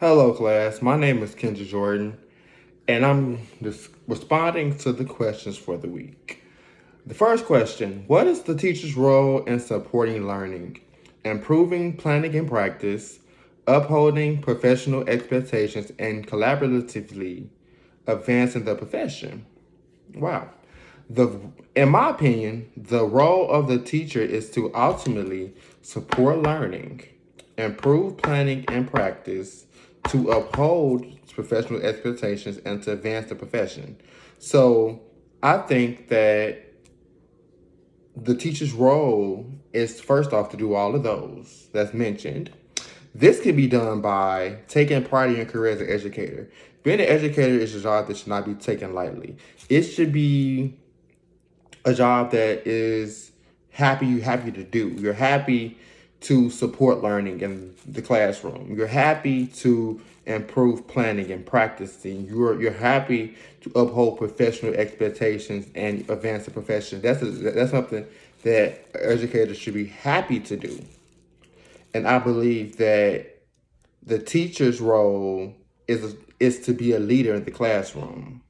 Hello, class. My name is Kendra Jordan, and I'm just responding to the questions for the week. The first question: what is the teacher's role in supporting learning, improving planning and practice, upholding professional expectations, and collaboratively advancing the profession? Wow. The in my opinion, the role of the teacher is to ultimately support learning, improve planning and practice, to uphold professional expectations, and to advance the profession. So I think that the teacher's role is first off to do all of those that's mentioned. This can be done by taking pride in your career as an educator. Being an educator is a job that should not be taken lightly. It should be a job that is happy to do. You're happy to support learning in the classroom. You're happy to improve planning and practicing. You're happy to uphold professional expectations and advance the profession. That's something that educators should be happy to do. And I believe that the teacher's role is to be a leader in the classroom.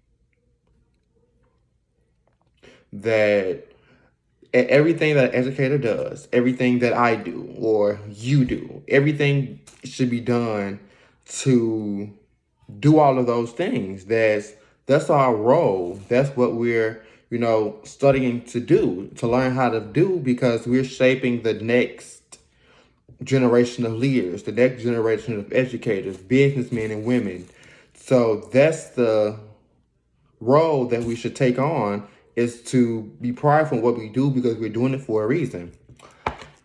That everything that an educator does, everything that I do or you do, everything should be done to do all of those things. That's our role. That's what we're, studying to do, to learn how to do, because we're shaping the next generation of leaders, the next generation of educators, businessmen and women. So that's the role that we should take on, is to be prideful in what we do because we're doing it for a reason.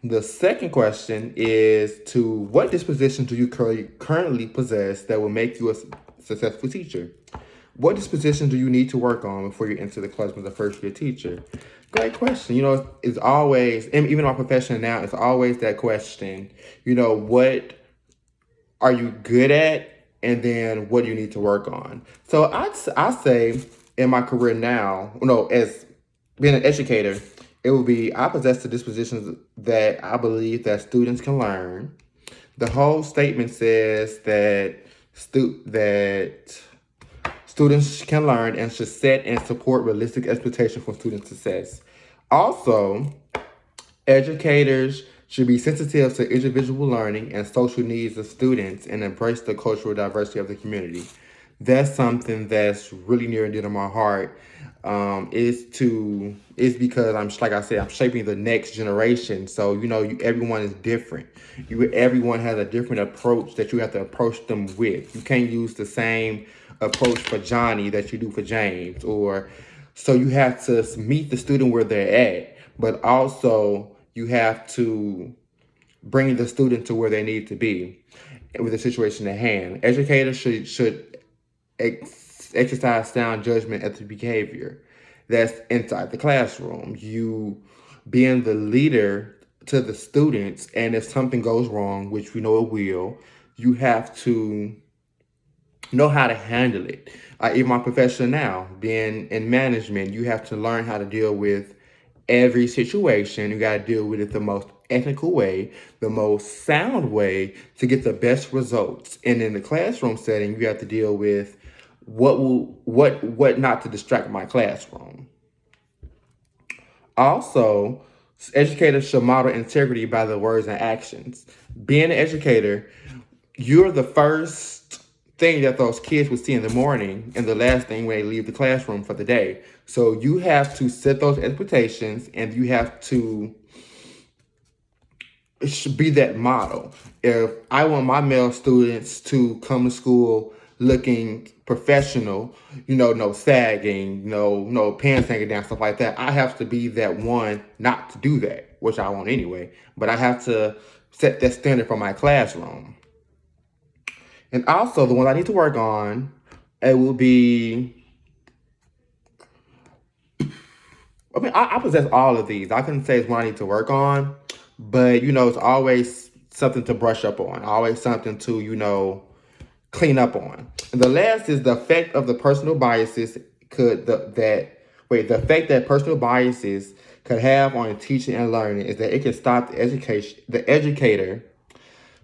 The second question is to what disposition do you currently possess that will make you a successful teacher? What disposition do you need to work on before you enter the classroom as a first year teacher? Great question. It's always, and even in my profession now, it's always that question, what are you good at, and then what do you need to work on? So I say in my career now, as being an educator, it would be I possess the dispositions that I believe that students can learn. The whole statement says that that students can learn and should set and support realistic expectations for student success. Also, educators should be sensitive to individual learning and social needs of students and embrace the cultural diversity of the community. That's something that's really near and dear to my heart. Is because I'm, like I said, I'm shaping the next generation. So everyone is different. Everyone has a different approach that you have to approach them with. You can't use the same approach for Johnny that you do for James, or so you have to meet the student where they're at, but also you have to bring the student to where they need to be with the situation at hand. Educators should exercise sound judgment at the behavior that's inside the classroom. You being the leader to the students, and if something goes wrong, which we know it will, you have to know how to handle it. Even my profession now, being in management, you have to learn how to deal with every situation. You got to deal with it the most ethical way, the most sound way to get the best results. And in the classroom setting, you have to deal with what not to distract my classroom. Also, educators should model integrity by their words and actions. Being an educator, you're the first thing that those kids will see in the morning and the last thing when they leave the classroom for the day. So you have to set those expectations, and you have to be that model. If I want my male students to come to school looking professional, no sagging, no pants hanging down, stuff like that, I have to be that one not to do that, which I won't anyway. But I have to set that standard for my classroom. And also the one I need to work on, it will be, I possess all of these. I couldn't say it's one I need to work on, but it's always something to brush up on, always something to, clean up on. And the last is the effect of the personal biases the effect that personal biases could have on teaching and learning is that it can stop the educator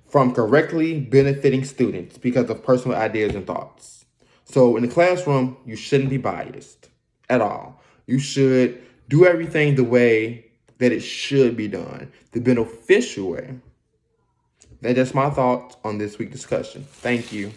from correctly benefiting students because of personal ideas and thoughts. So in the classroom, you shouldn't be biased at all. You should do everything the way that it should be done, the beneficial way. That's just my thoughts on this week's discussion. Thank you.